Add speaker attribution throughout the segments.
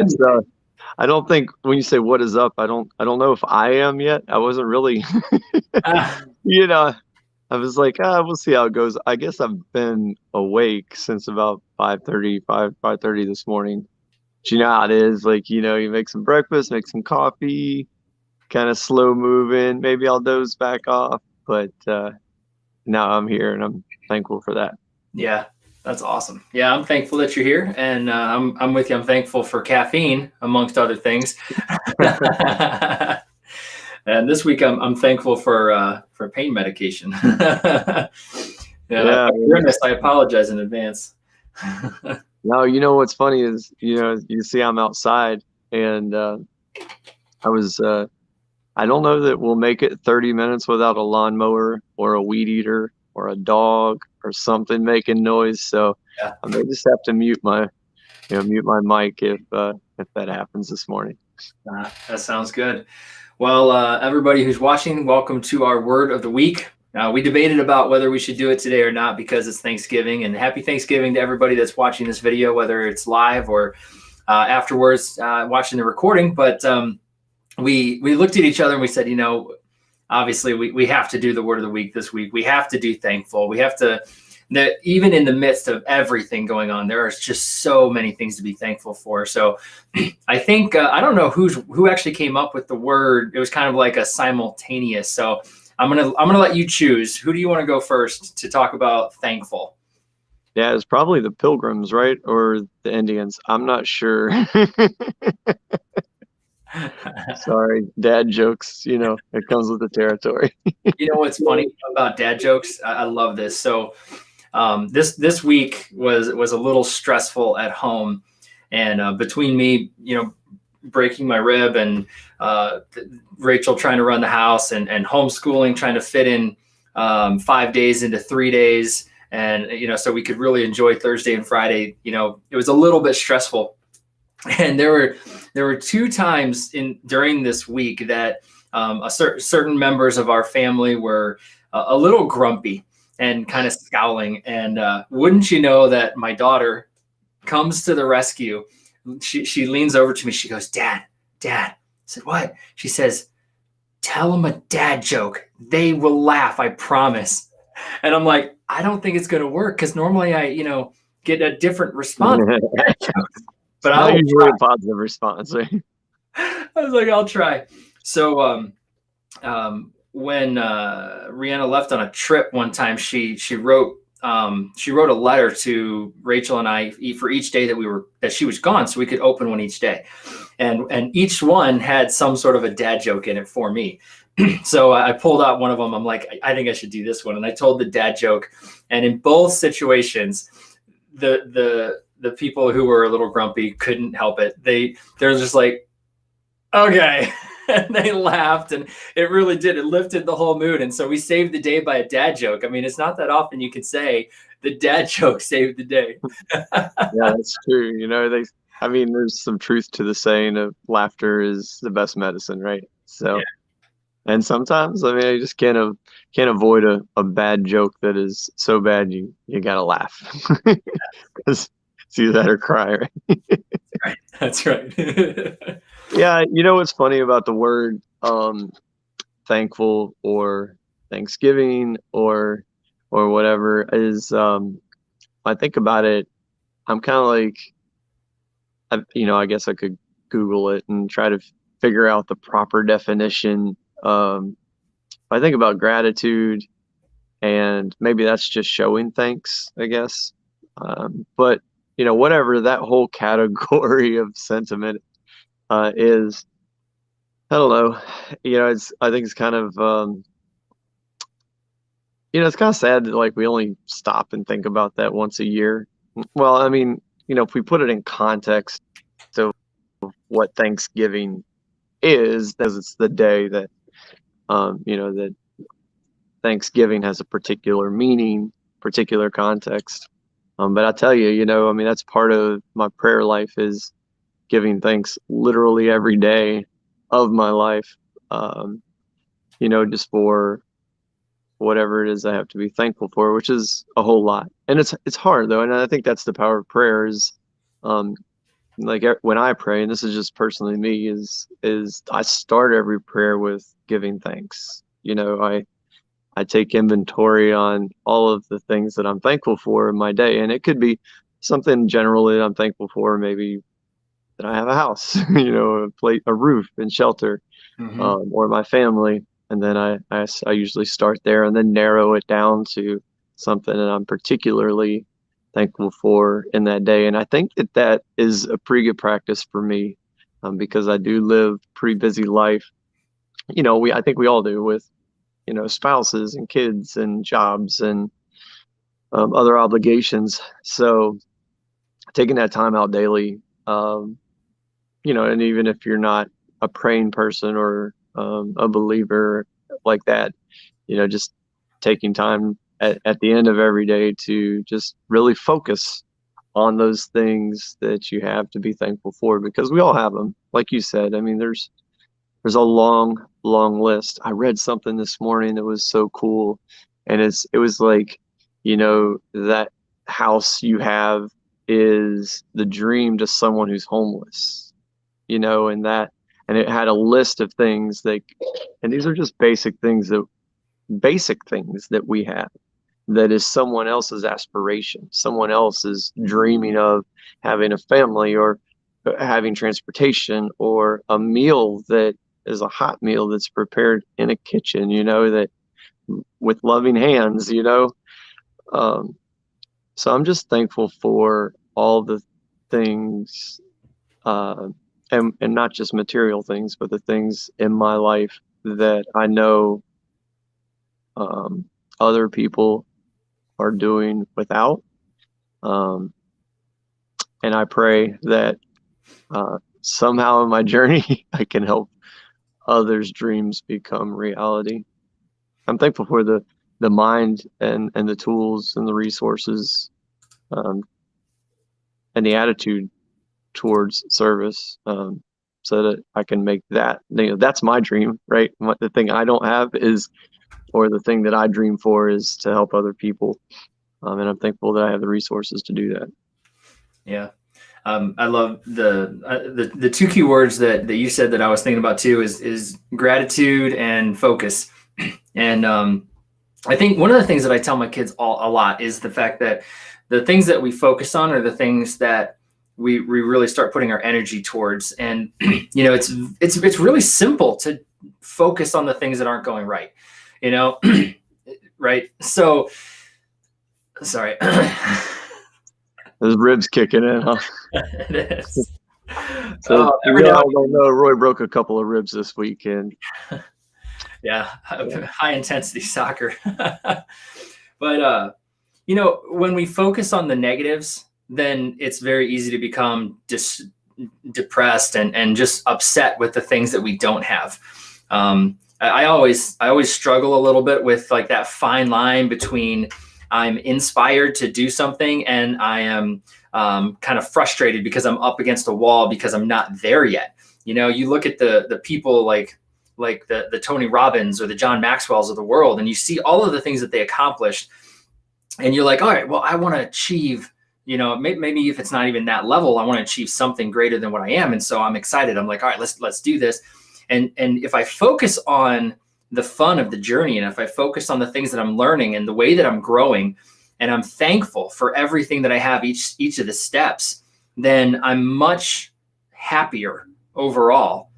Speaker 1: It's I don't think when you say what is up, I don't know if I am yet. I wasn't really,
Speaker 2: Ah,
Speaker 1: you know, I was like, we'll see how it goes. I guess I've been awake since about 5:30 this morning. But you know how it is. Like, you make some breakfast, make some coffee, kind of slow moving. Maybe I'll doze back off, but now I'm here and I'm thankful for that.
Speaker 2: yeah, that's awesome. Yeah, I'm thankful that you're here, and I'm with you. I'm thankful for caffeine, amongst other things. And this week, I'm thankful for pain medication. And
Speaker 1: Yeah.
Speaker 2: goodness, I apologize in advance.
Speaker 1: No, what's funny is, you see I'm outside and I was I don't know that we'll make it 30 minutes without a lawnmower or a weed eater or a dog or something making noise. So
Speaker 2: Yeah,
Speaker 1: I may just have to mute my mic if that happens this morning.
Speaker 2: that sounds good. Well, everybody who's watching, welcome to our word of the week. We debated about whether we should do it today or not because it's Thanksgiving, and happy Thanksgiving to everybody that's watching this video, whether it's live or afterwards watching the recording. But we looked at each other and we said, obviously we have to do the word of the week this week. We have to do thankful. We have to, that even in the midst of everything going on, there are just so many things to be thankful for. So I think, I don't know who actually came up with the word. It was kind of like a simultaneous. So I'm going to let you choose. Who do you want to go first to talk about thankful?
Speaker 1: Yeah, it's probably the Pilgrims, right? Or the Indians. I'm not sure. Sorry, dad jokes, it comes with the territory.
Speaker 2: You know what's funny about dad jokes? I love this. So this week was a little stressful at home, and between me, breaking my rib, and Rachel trying to run the house, and homeschooling, trying to fit in 5 days into 3 days, and so we could really enjoy Thursday and Friday. It was a little bit stressful, and there were two times during this week that certain members of our family were a little grumpy and kind of scowling. And wouldn't you know that my daughter comes to the rescue. She leans over to me. She goes, Dad. I said, what? She says, tell them a dad joke. They will laugh, I promise. And I'm like, I don't think it's going to work because normally I, get a different response. But I
Speaker 1: Not
Speaker 2: will
Speaker 1: usually
Speaker 2: try.
Speaker 1: a positive response, right?
Speaker 2: I was like, I'll try. So when Rihanna left on a trip one time, she wrote a letter to Rachel and I for each day that she was gone, so we could open one each day, and each one had some sort of a dad joke in it for me. So I pulled out one of them. I'm like, I think I should do this one, and I told the dad joke. And in both situations, the people who were a little grumpy couldn't help it. They're just like, okay. And they laughed, and it really did. It lifted the whole mood. And so we saved the day by a dad joke. I mean, it's not that often you can say the dad joke saved the day.
Speaker 1: Yeah, that's true. There's some truth to the saying of laughter is the best medicine, right? So,
Speaker 2: Yeah.
Speaker 1: and sometimes, I just can't avoid a bad joke that is so bad you gotta laugh because it's either that or cry, right?
Speaker 2: Right. That's right.
Speaker 1: Yeah, what's funny about the word thankful or Thanksgiving or whatever is I think about it, I'm kind of like I guess I could Google it and try to figure out the proper definition. I think about gratitude, and maybe that's just showing thanks, I guess. But whatever that whole category of sentiment is, I don't know. I think it's kind of it's kind of sad that like we only stop and think about that once a year. Well, if we put it in context of what Thanksgiving is, because it's the day that that Thanksgiving has a particular meaning, particular context. But I tell you, that's part of my prayer life is giving thanks literally every day of my life. Just for whatever it is I have to be thankful for, which is a whole lot. And it's hard though, and I think that's the power of prayer is like when I pray, and this is just personally me, is I start every prayer with giving thanks. I take inventory on all of the things that I'm thankful for in my day. And it could be something general that I'm thankful for, maybe that I have a house, a roof and shelter, or my family. And then I usually start there and then narrow it down to something that I'm particularly thankful for in that day. And I think that is a pretty good practice for me, because I do live a pretty busy life. I think we all do, with spouses and kids and jobs and other obligations. So taking that time out daily, and even if you're not a praying person or a believer like that, just taking time at the end of every day to just really focus on those things that you have to be thankful for, because we all have them. Like you said, I mean, there's a long list. I read something this morning that was so cool, and it was like, that house you have is the dream to someone who's homeless, and it had a list of things and these are just basic things that we have, that is someone else's aspiration. Someone else is dreaming of having a family, or having transportation, or a meal that is a hot meal that's prepared in a kitchen, that with loving hands, so I'm just thankful for all the things, and not just material things, but the things in my life that I know other people are doing without. And I pray that somehow in my journey I can help others' dreams become reality. I'm thankful for the mind and the tools and the resources, and the attitude towards service, so that I can make that, that's my dream, right? The thing I don't have or the thing that I dream for is to help other people. And I'm thankful that I have the resources to do that.
Speaker 2: Yeah. I love the two key words that you said that I was thinking about too is gratitude and focus. And I think one of the things that I tell my kids a lot is the fact that the things that we focus on are the things that we really start putting our energy towards. And it's really simple to focus on the things that aren't going right, right? So sorry.
Speaker 1: Those ribs kicking in, huh?
Speaker 2: It is.
Speaker 1: So I don't know. Roy broke a couple of ribs this weekend.
Speaker 2: Yeah, high intensity soccer. But when we focus on the negatives, then it's very easy to become depressed and just upset with the things that we don't have. I always struggle a little bit with like that fine line between I'm inspired to do something and I am kind of frustrated because I'm up against a wall because I'm not there yet. You look at the people like the Tony Robbins or the John Maxwells of the world, and you see all of the things that they accomplished, and you're like, all right, well, I want to achieve, maybe if it's not even that level, I want to achieve something greater than what I am. And so I'm excited. I'm like, all right, let's do this. And if I focus on the fun of the journey, and if I focus on the things that I'm learning and the way that I'm growing, and I'm thankful for everything that I have, each of the steps, then I'm much happier overall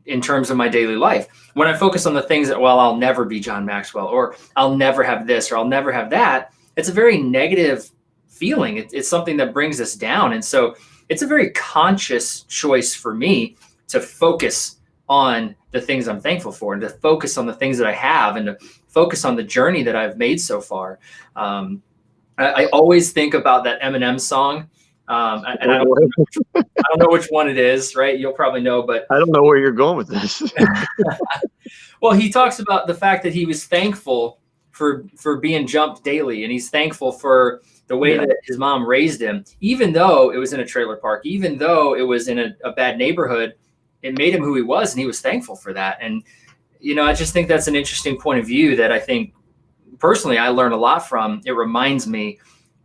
Speaker 2: in terms of my daily life. When I focus on the things that, well, I'll never be John Maxwell, or I'll never have this, or I'll never have that, it's a very negative feeling. It's something that brings us down. And so it's a very conscious choice for me to focus on the things I'm thankful for, and to focus on the things that I have, and to focus on the journey that I've made so far. I always think about that Eminem song. I don't know which one it is, right? You'll probably know, but
Speaker 1: I don't know where you're going with this.
Speaker 2: Well, he talks about the fact that he was thankful for being jumped daily, and he's thankful for the way that his mom raised him, even though it was in a trailer park, even though it was in a bad neighborhood. It made him who he was, and he was thankful for that. And I just think that's an interesting point of view that I think personally I learned a lot from. It reminds me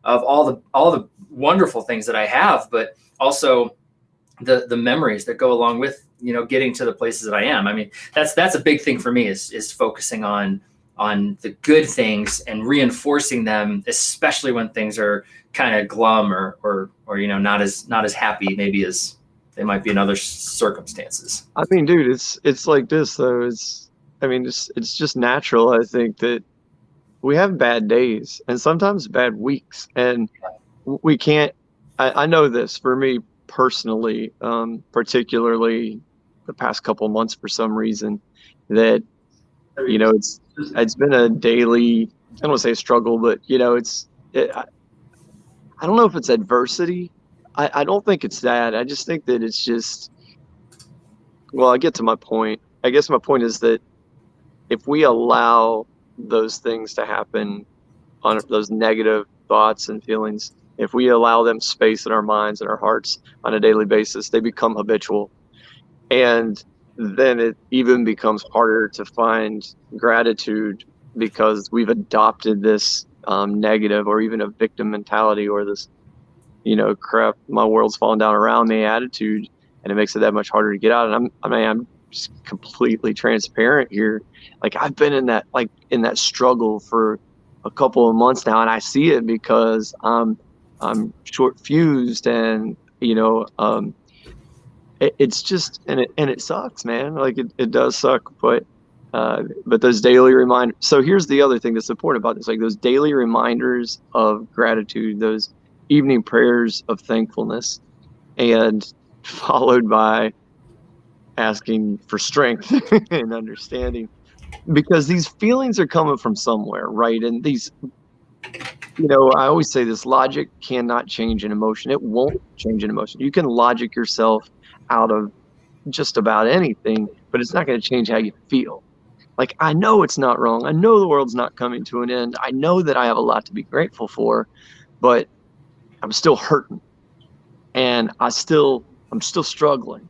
Speaker 2: of all the wonderful things that I have, but also the memories that go along with, you know, getting to the places that I am. I mean, that's a big thing for me, is focusing on the good things and reinforcing them, especially when things are kind of glum or you know, not as happy maybe as they might be in other circumstances.
Speaker 1: I mean, dude, it's like this though. I mean, it's just natural. I think that we have bad days and sometimes bad weeks, and we can't. I know this for me personally, particularly the past couple of months for some reason, that, you know, it's been a daily, I don't want to say a struggle, but, you know, I don't know if it's adversity. I don't think it's that. I just think that it's just, well, I get to my point. I guess my point is that if we allow those things to happen, on those negative thoughts and feelings, if we allow them space in our minds and our hearts on a daily basis, they become habitual. And then it even becomes harder to find gratitude because we've adopted this negative or even a victim mentality, or this, you know, crap, my world's falling down around me attitude, and it makes it that much harder to get out. And I'm just completely transparent here. Like, I've been in that struggle for a couple of months now, and I see it because I'm short fused, and, you know, it's just, and it sucks, man. Like, it does suck, but those daily reminders. So here's the other thing that's important about this, like those daily reminders of gratitude, those evening prayers of thankfulness, and followed by asking for strength and understanding, because these feelings are coming from somewhere, right? And these, you know, I always say this: logic cannot change an emotion. It won't change an emotion. You can logic yourself out of just about anything, but it's not going to change how you feel. Like, I know it's not wrong. I know the world's not coming to an end. I know that I have a lot to be grateful for, but I'm still hurting, and I'm still struggling.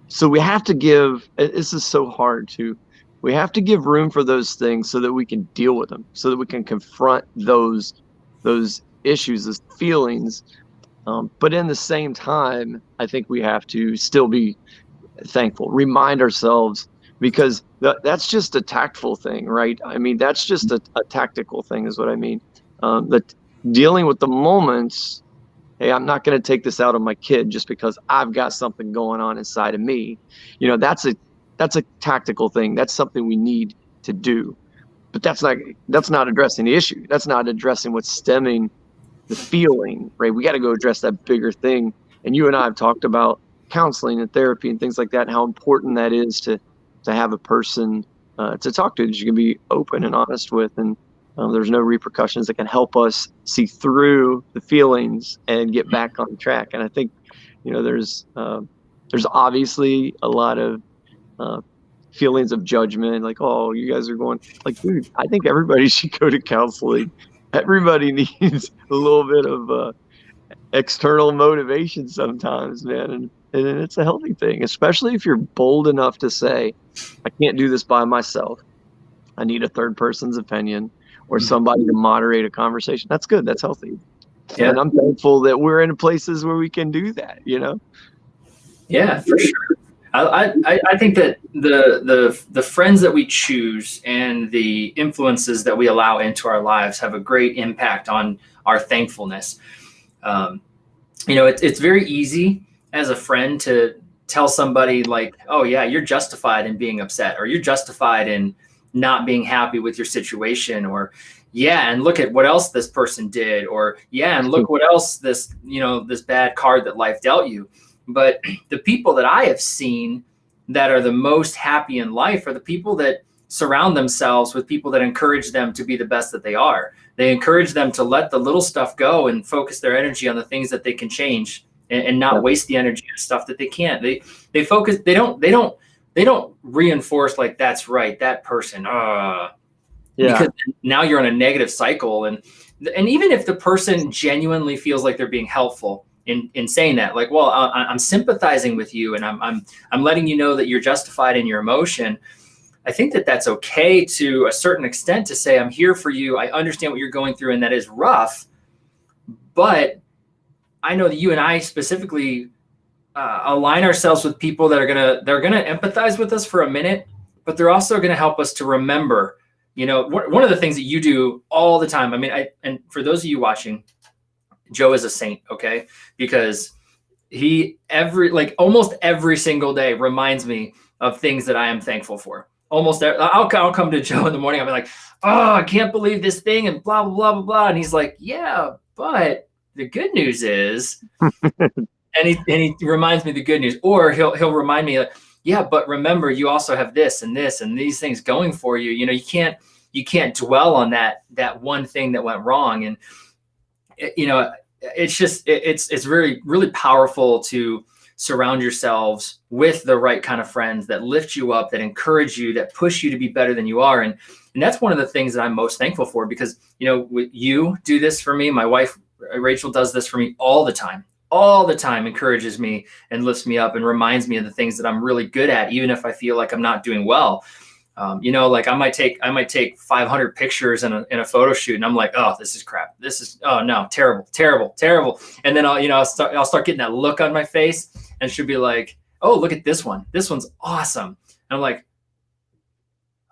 Speaker 1: So we have to give, this is so hard too, we have to give room for those things so that we can deal with them, so that we can confront those issues, those feelings. But in the same time, I think we have to still be thankful, remind ourselves, because that's just a tactful thing, right? I mean, that's just a tactical thing is what I mean. That dealing with the moments, hey, I'm not going to take this out on my kid just because I've got something going on inside of me. You know, that's a tactical thing. That's something we need to do. But that's not addressing the issue. That's not addressing what's stemming the feeling, right? We got to go address that bigger thing. And you and I have talked about counseling and therapy and things like that, and how important that is to have a person to talk to that you can be open and honest with, and there's no repercussions, that can help us see through the feelings and get back on track. And I think, you know, there's obviously a lot of feelings of judgment, like, oh, you guys are going, like, dude, I think everybody should go to counseling. Everybody needs a little bit of external motivation sometimes, man. And it's a healthy thing, especially if you're bold enough to say, I can't do this by myself. I need a third person's opinion or somebody to moderate a conversation. That's good. That's healthy. Yeah. And I'm thankful that we're in places where we can do that, you know?
Speaker 2: Yeah, for sure. I think that the friends that we choose and the influences that we allow into our lives have a great impact on our thankfulness. You know, it's very easy as a friend to tell somebody, like, oh yeah, you're justified in being upset, or you're justified in not being happy with your situation, or yeah, and look at what else this person did, or yeah, and look what else this bad card that life dealt you. But the people that I have seen that are the most happy in life are the people that surround themselves with people that encourage them to be the best that they are. They encourage them to let the little stuff go and focus their energy on the things that they can change, and not waste the energy on stuff that they can't. They focus. They don't reinforce, like, that's right, that person. Because now you're in a negative cycle, and even if the person genuinely feels like they're being helpful in saying that, like, well, I'm sympathizing with you, and I'm letting you know that you're justified in your emotion. I think that that's okay to a certain extent, to say, I'm here for you. I understand what you're going through, and that is rough. But I know that you and I specifically align ourselves with people that they're gonna empathize with us for a minute, but they're also gonna help us to remember. One of the things that you do all the time. I mean, and for those of you watching, Joe is a saint, okay? Because he almost every single day reminds me of things that I am thankful for. I'll come to Joe in the morning. I'll be like, oh, I can't believe this thing and blah, blah, blah, blah, blah. And he's like, yeah, but the good news is, and he reminds me the good news, or he'll remind me like, yeah, but remember, you also have this and this and these things going for you. You can't dwell on that one thing that went wrong. And it's very, really powerful to surround yourselves with the right kind of friends that lift you up, that encourage you, that push you to be better than you are. And that's one of the things that I'm most thankful for, because, you do this for me. My wife, Rachel, does this for me all the time, encourages me and lifts me up and reminds me of the things that I'm really good at, even if I feel like I'm not doing well. Like I might take 500 pictures in a photo shoot, and I'm like, oh, this is crap. Oh no, terrible. And then I'll start getting that look on my face, and she'll be like, oh, look at this one. This one's awesome. And I'm like,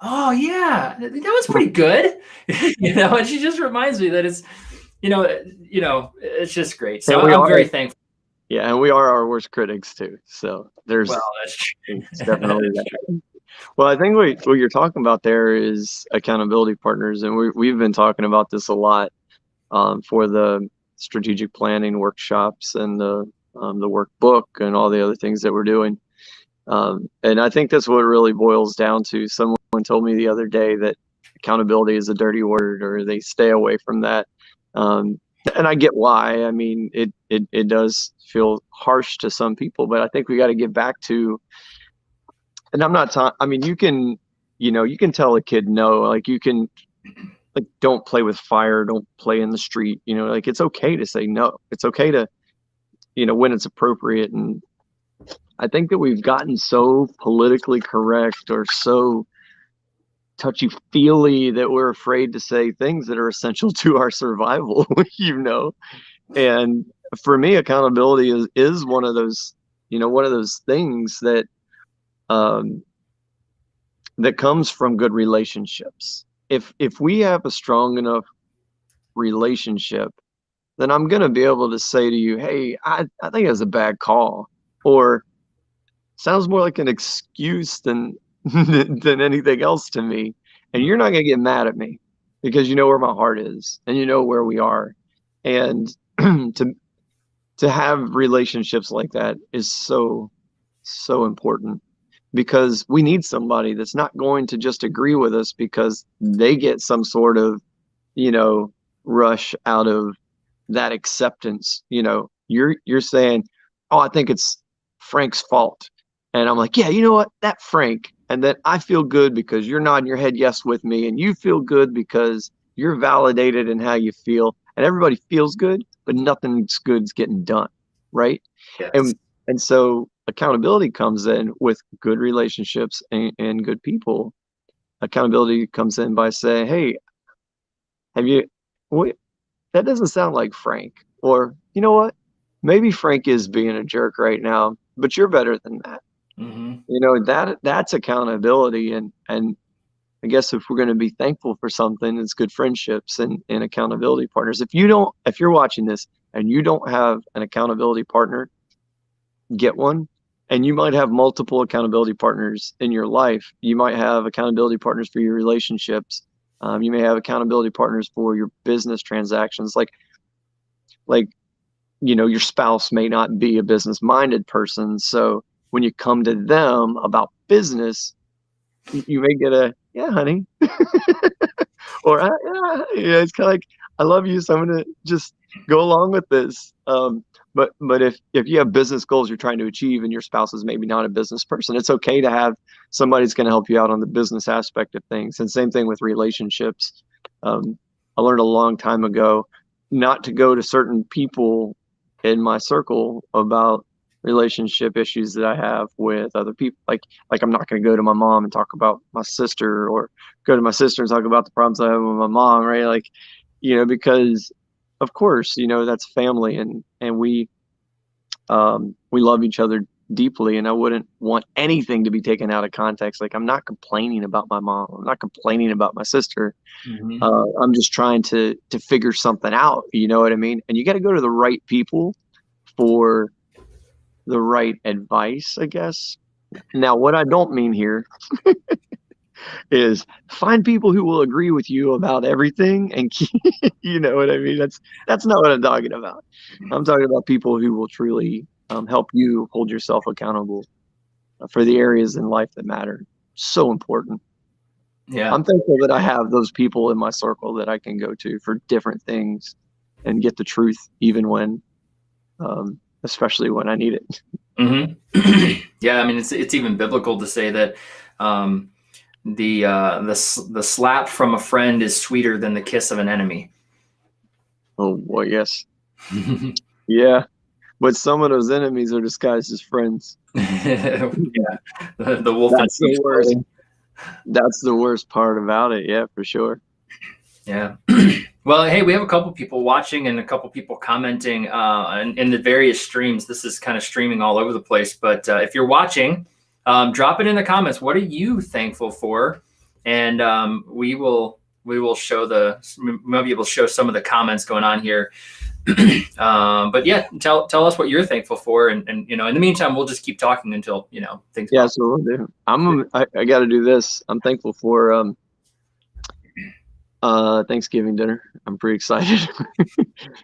Speaker 2: oh yeah, that was pretty good. And she just reminds me that it's, it's just great. So I'm very thankful.
Speaker 1: Yeah, and we are our worst critics too. So that's definitely that. Well, I think what you're talking about there is accountability partners, and we've been talking about this a lot for the strategic planning workshops and the workbook and all the other things that we're doing. And I think that's what it really boils down to. Someone told me the other day that accountability is a dirty word, or they stay away from that. And I get why. I mean, it does feel harsh to some people, but I think we got to get back to. And I'm not talking, I mean, you can tell a kid no, like you can, like, don't play with fire, don't play in the street, like it's okay to say no. It's okay to, when it's appropriate. And I think that we've gotten so politically correct or so touchy-feely that we're afraid to say things that are essential to our survival, And for me, accountability is one of those, one of those things that that comes from good relationships. If we have a strong enough relationship, then I'm going to be able to say to you, hey, I think it's a bad call, or sounds more like an excuse than than anything else to me. And you're not going to get mad at me because you know where my heart is and you know where we are. And to have relationships like that is so important, because we need somebody that's not going to just agree with us because they get some sort of, rush out of that acceptance. You're saying, oh, I think it's Frank's fault. And I'm like, yeah, you know what, that Frank. And then I feel good because you're nodding your head yes with me, and you feel good because you're validated in how you feel, and everybody feels good, but nothing's good's getting done. Right.
Speaker 2: Yes.
Speaker 1: And so accountability comes in with good relationships and good people. Accountability comes in by saying, hey, that doesn't sound like Frank. Or, you know what? Maybe Frank is being a jerk right now, but you're better than that.
Speaker 2: Mm-hmm.
Speaker 1: That's accountability. And I guess if we're going to be thankful for something, it's good friendships and accountability partners. If you're watching this and you don't have an accountability partner, get one. And you might have multiple accountability partners in your life. You might have accountability partners for your relationships. You may have accountability partners for your business transactions. Like, your spouse may not be a business-minded person. So when you come to them about business, you may get a, yeah, honey. Or, yeah, it's kind of like, I love you, so I'm going to just go along with this. But if you have business goals you're trying to achieve and your spouse is maybe not a business person, it's okay to have somebody that's going to help you out on the business aspect of things. And same thing with relationships. I learned a long time ago not to go to certain people in my circle about relationship issues that I have with other people. Like I'm not going to go to my mom and talk about my sister, or go to my sister and talk about the problems I have with my mom, right? Like, because of course, that's family, and we we love each other deeply, and I wouldn't want anything to be taken out of context. Like, I'm not complaining about my mom. I'm not complaining about my sister.
Speaker 2: Hmm.
Speaker 1: I'm just trying to figure something out. You know what I mean? And you got to go to the right people for the right advice, I guess. Now, what I don't mean here is find people who will agree with you about everything and keep, you know what I mean? That's not what I'm talking about. I'm talking about people who will truly help you hold yourself accountable for the areas in life that matter. So important.
Speaker 2: Yeah.
Speaker 1: I'm thankful that I have those people in my circle that I can go to for different things and get the truth, even when, especially when I need it.
Speaker 2: Hmm. Yeah, I mean, it's even biblical to say that the slap from a friend is sweeter than the kiss of an enemy.
Speaker 1: Oh boy, yes, yeah. But some of those enemies are disguised as friends.
Speaker 2: Yeah, the wolf in
Speaker 1: That's the
Speaker 2: sheep's
Speaker 1: worst.
Speaker 2: clothing.
Speaker 1: That's the worst part about it. Yeah, for sure.
Speaker 2: Yeah. Well, hey, we have a couple people watching and a couple people commenting in the various streams. This is kind of streaming all over the place, but if you're watching, drop it in the comments. What are you thankful for? And we will show maybe we'll show some of the comments going on here. But yeah, tell us what you're thankful for, and in the meantime, we'll just keep talking until things.
Speaker 1: Yeah, so we'll do. I got to do this. I'm thankful for Thanksgiving dinner. I'm pretty excited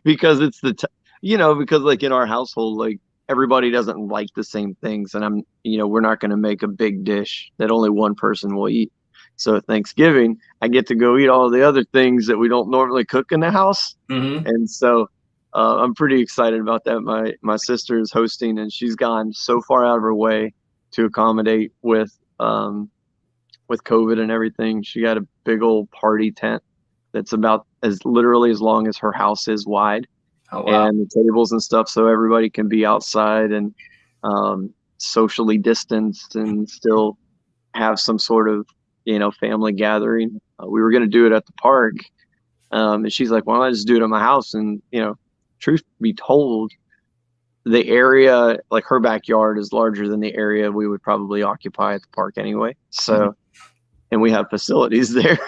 Speaker 1: because it's because like in our household, like everybody doesn't like the same things, and we're not going to make a big dish that only one person will eat. So at Thanksgiving, I get to go eat all the other things that we don't normally cook in the house,
Speaker 2: Mm-hmm.
Speaker 1: and so I'm pretty excited about that. My sister is hosting, and she's gone so far out of her way to accommodate with COVID and everything. She got a big old party tent that's about as literally as long as her house is wide,
Speaker 2: Oh wow.
Speaker 1: and the tables and stuff, so everybody can be outside and socially distanced and still have some sort of family gathering. We were going to do it at the park, and she's like, "Why don't I just do it at my house?" And truth be told, the area, like her backyard, is larger than the area we would probably occupy at the park anyway. So, and we have facilities there,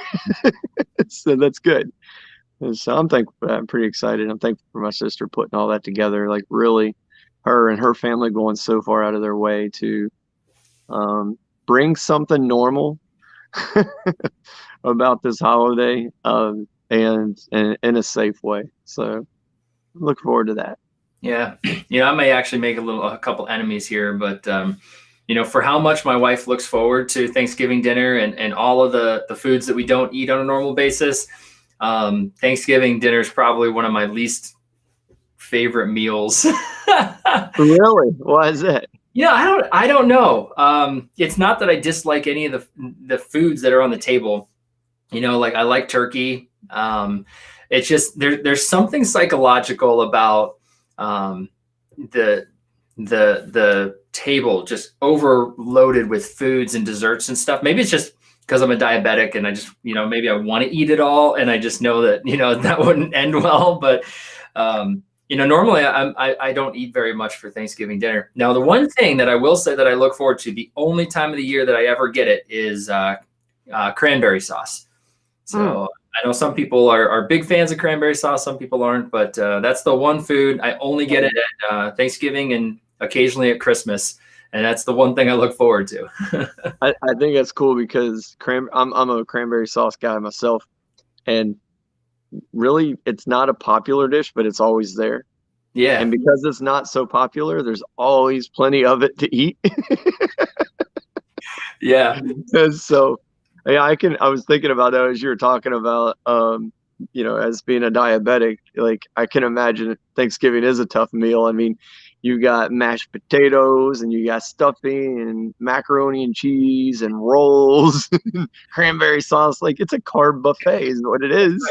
Speaker 1: so that's good. And so I'm thankful for that. I'm pretty excited. I'm thankful for my sister putting all that together. Like really, her and her family going so far out of their way to bring something normal about this holiday, and in a safe way. So look forward to that.
Speaker 2: Yeah, I may actually make a couple enemies here, but for how much my wife looks forward to Thanksgiving dinner and all of the foods that we don't eat on a normal basis, Thanksgiving dinner is probably one of my least favorite meals.
Speaker 1: Really? Why is that?
Speaker 2: I don't know. It's not that I dislike any of the foods that are on the table. Like I like turkey. It's just there's something psychological about the table just overloaded with foods and desserts and stuff. Maybe it's just because I'm a diabetic and I just maybe I want to eat it all, and I just know that that wouldn't end well. But normally I don't eat very much for Thanksgiving dinner. Now the one thing that I will say that I look forward to, the only time of the year that I ever get it, is cranberry sauce. So I know some people are big fans of cranberry sauce, some people aren't, but that's the one food I only get it at Thanksgiving and occasionally at Christmas, and that's the one thing I look forward to.
Speaker 1: I think that's cool because I'm a cranberry sauce guy myself, and really it's not a popular dish, but it's always there.
Speaker 2: Yeah.
Speaker 1: And because it's not so popular, there's always plenty of it to eat.
Speaker 2: Yeah.
Speaker 1: And so yeah, I was thinking about that as you were talking about as being a diabetic, like I can imagine Thanksgiving is a tough meal. I mean, you got mashed potatoes and you got stuffing and macaroni and cheese and rolls, cranberry sauce. Like it's a carb buffet is what it is.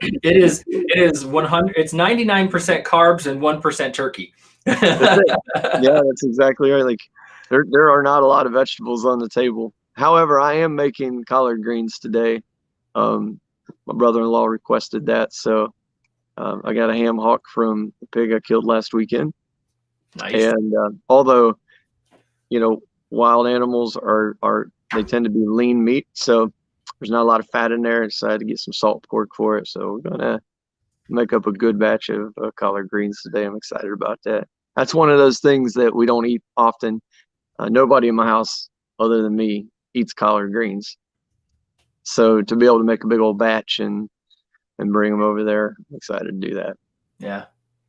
Speaker 2: It is 100. It's 99% carbs and 1% turkey.
Speaker 1: Yeah, that's exactly right. Like there are not a lot of vegetables on the table. However, I am making collard greens today. My brother-in-law requested that, so I got a ham hock from the pig I killed last weekend.
Speaker 2: Nice.
Speaker 1: And although, wild animals they tend to be lean meat, so there's not a lot of fat in there. So I had to get some salt pork for it. So we're gonna make up a good batch of collard greens today. I'm excited about that. That's one of those things that we don't eat often. Nobody in my house other than me eats collard greens. So to be able to make a big old batch and bring them over there, I'm excited to do that.
Speaker 2: Yeah,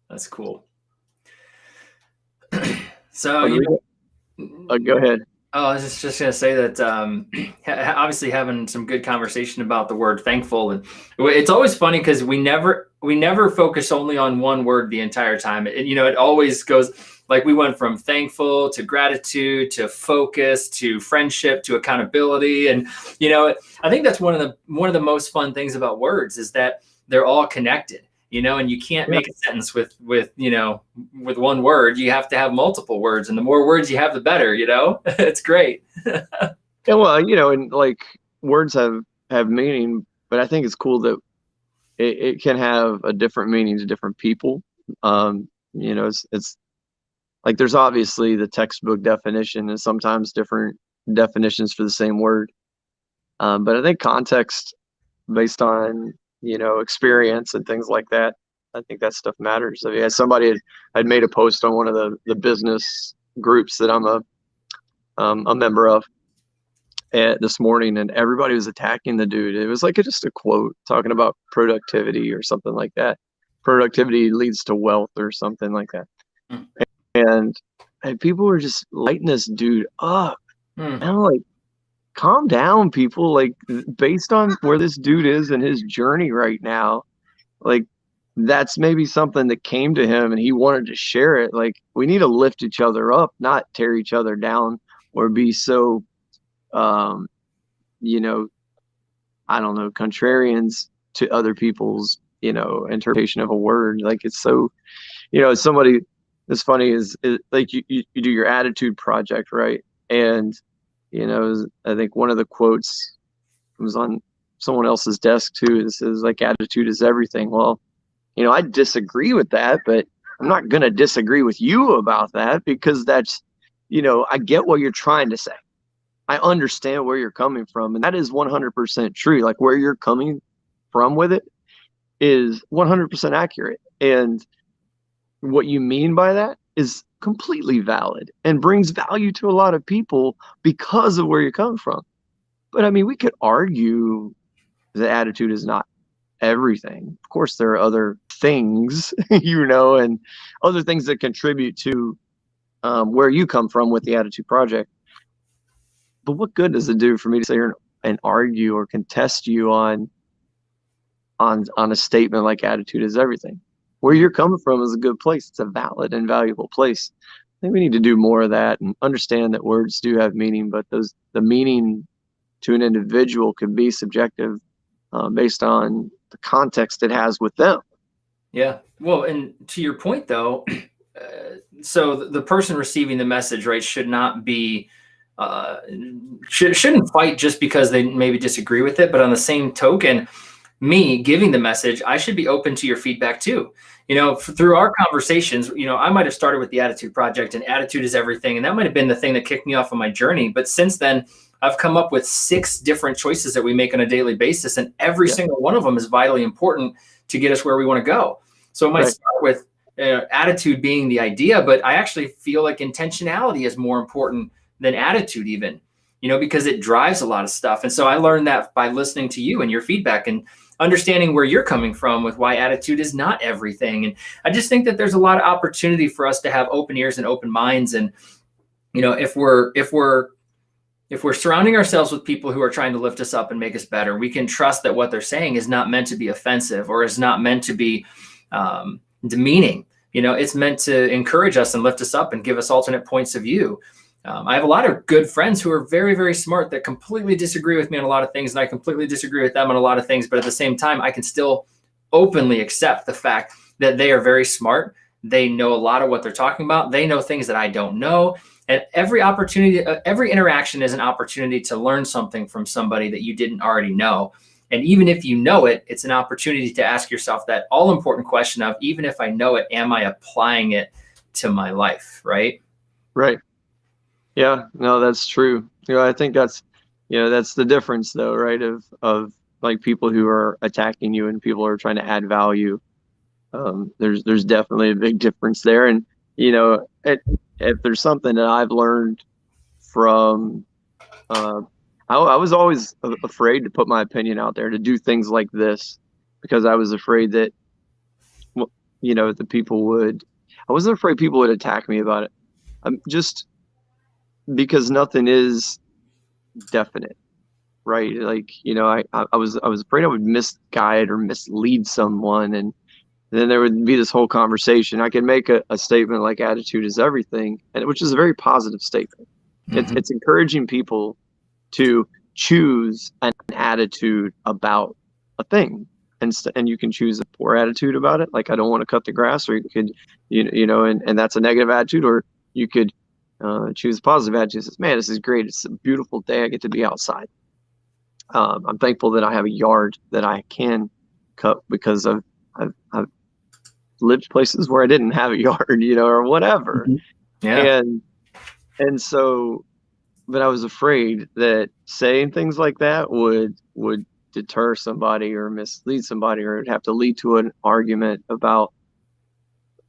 Speaker 2: that's cool.
Speaker 1: Go ahead.
Speaker 2: Oh, I was just going to say that obviously having some good conversation about the word thankful, and it's always funny because we never focus only on one word the entire time. It always goes, like, we went from thankful to gratitude to focus to friendship to accountability, and I think that's one of the most fun things about words is that they're all connected. And you can't make a sentence with one word. You have to have multiple words, and the more words you have, the better. It's great.
Speaker 1: Yeah, well, and like words have meaning, but I think it's cool that it can have a different meaning to different people. It's like there's obviously the textbook definition, and sometimes different definitions for the same word. But I think context, based on experience and things like that, I think that stuff matters. I mean, somebody had made a post on one of the business groups that I'm a member of this morning, and everybody was attacking the dude. It was like just a quote talking about productivity or something like that. Productivity leads to wealth or something like that. And people were just lighting this dude up. And I'm like, calm down, people. Like, based on where this dude is in his journey right now, like, that's maybe something that came to him and he wanted to share it. Like, we need to lift each other up, not tear each other down or be so, I don't know, contrarians to other people's, interpretation of a word. Like, it's so, somebody, it's funny is like you do your attitude project, right? And I think one of the quotes was on someone else's desk too. It says, like, attitude is everything. Well, I disagree with that, but I'm not going to disagree with you about that, because that's, I get what you're trying to say. I understand where you're coming from. And that is 100% true. Like, where you're coming from with it is 100% accurate. And what you mean by that is completely valid and brings value to a lot of people because of where you're coming from. But I mean, we could argue the attitude is not everything. Of course, there are other things, and other things that contribute to where you come from with the Attitude Project. But what good does it do for me to sit here and argue or contest you on a statement like attitude is everything? Where you're coming from is a good place. It's a valid and valuable place. I think we need to do more of that and understand that words do have meaning, but the meaning to an individual can be subjective based on the context it has with them.
Speaker 2: Yeah. Well, and to your point, though, so the person receiving the message, right, should not be shouldn't fight just because they maybe disagree with it. But on the same token, me giving the message, I should be open to your feedback too. Through our conversations, I might have started with the Attitude Project and attitude is everything. And that might have been the thing that kicked me off on my journey. But since then, I've come up with 6 different choices that we make on a daily basis. And every single one of them is vitally important to get us where we want to go. So it might start with attitude being the idea, but I actually feel like intentionality is more important than attitude even, because it drives a lot of stuff. And so I learned that by listening to you and your feedback and understanding where you're coming from with why attitude is not everything. And I just think that there's a lot of opportunity for us to have open ears and open minds. And, if we're surrounding ourselves with people who are trying to lift us up and make us better, we can trust that what they're saying is not meant to be offensive or is not meant to be demeaning. It's meant to encourage us and lift us up and give us alternate points of view. I have a lot of good friends who are very, very smart that completely disagree with me on a lot of things, and I completely disagree with them on a lot of things. But at the same time, I can still openly accept the fact that they are very smart. They know a lot of what they're talking about. They know things that I don't know. And every opportunity, every interaction is an opportunity to learn something from somebody that you didn't already know. And even if you know it, it's an opportunity to ask yourself that all important question of, even if I know it, am I applying it to my life, right?
Speaker 1: Right. Yeah, no, that's true. I think that's, that's the difference though, right? Of like people who are attacking you and people who are trying to add value. There's definitely a big difference there. And, if there's something that I've learned from, I was always afraid to put my opinion out there, to do things like this, because I was afraid that, the people I wasn't afraid people would attack me about it. I'm just because nothing is definite, right? Like, I was afraid I would misguide or mislead someone, and then there would be this whole conversation. I could make a statement like attitude is everything, and which is a very positive statement. It's encouraging people to choose an attitude about a thing, and you can choose a poor attitude about it, like I don't want to cut the grass, or you could, and that's a negative attitude, or you could choose a positive attitude. Says, man, this is great. It's a beautiful day. I get to be outside. I'm thankful that I have a yard that I can cut, because I've lived places where I didn't have a yard, or whatever.
Speaker 2: Yeah.
Speaker 1: And so, but I was afraid that saying things like that would deter somebody or mislead somebody, or it'd have to lead to an argument about.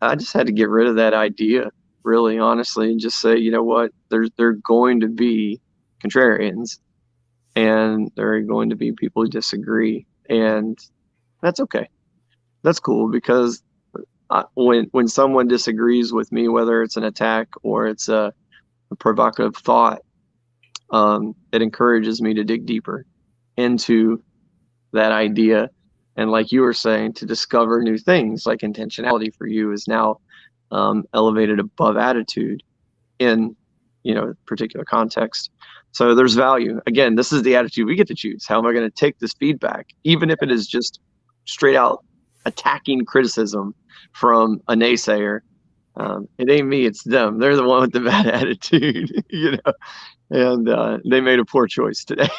Speaker 1: I just had to get rid of that idea, really, honestly, and just say, you know what, there are going to be contrarians, and there are going to be people who disagree, and that's okay. That's cool, because when someone disagrees with me, whether it's an attack or it's a provocative thought, it encourages me to dig deeper into that idea, and like you were saying, to discover new things. Like intentionality for you is now elevated above attitude in particular context. So there's value. Again, this is the attitude we get to choose. How am I going to take this feedback, even if it is just straight out attacking criticism from a naysayer? It ain't me, it's them. They're the one with the bad attitude, and they made a poor choice today.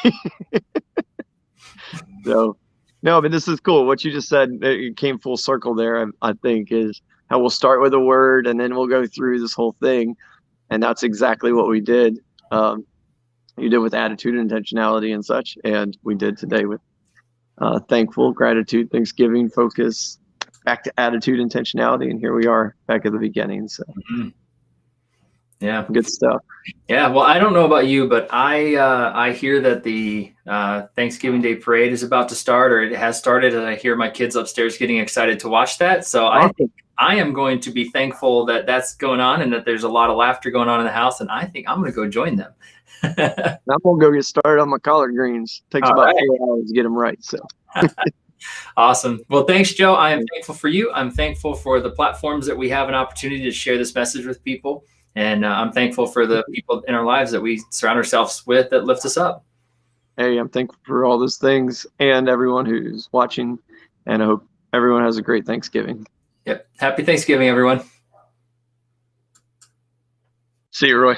Speaker 1: So, no, but this is cool. What you just said, it came full circle there, I think, is how we'll start with a word and then we'll go through this whole thing. And that's exactly what we did. You did with attitude and intentionality and such. And we did today with thankful, gratitude, thanksgiving, focus, back to attitude, intentionality. And here we are back at the beginning. So,
Speaker 2: yeah,
Speaker 1: good stuff.
Speaker 2: Yeah, well, I don't know about you, but I hear that the Thanksgiving Day parade is about to start, or it has started, and I hear my kids upstairs getting excited to watch that. So I think I am going to be thankful that that's going on, and that there's a lot of laughter going on in the house, and I think I'm going to go join them.
Speaker 1: I'm going to go get started on my collard greens. Takes about 4 hours to get them right. So.
Speaker 2: Awesome. Well, thanks, Joe. I am thankful for you. I'm thankful for the platforms that we have an opportunity to share this message with people. And I'm thankful for the people in our lives that we surround ourselves with that lift us up.
Speaker 1: Hey, I'm thankful for all those things and everyone who's watching. And I hope everyone has a great Thanksgiving.
Speaker 2: Yep. Happy Thanksgiving, everyone.
Speaker 1: See you, Roy.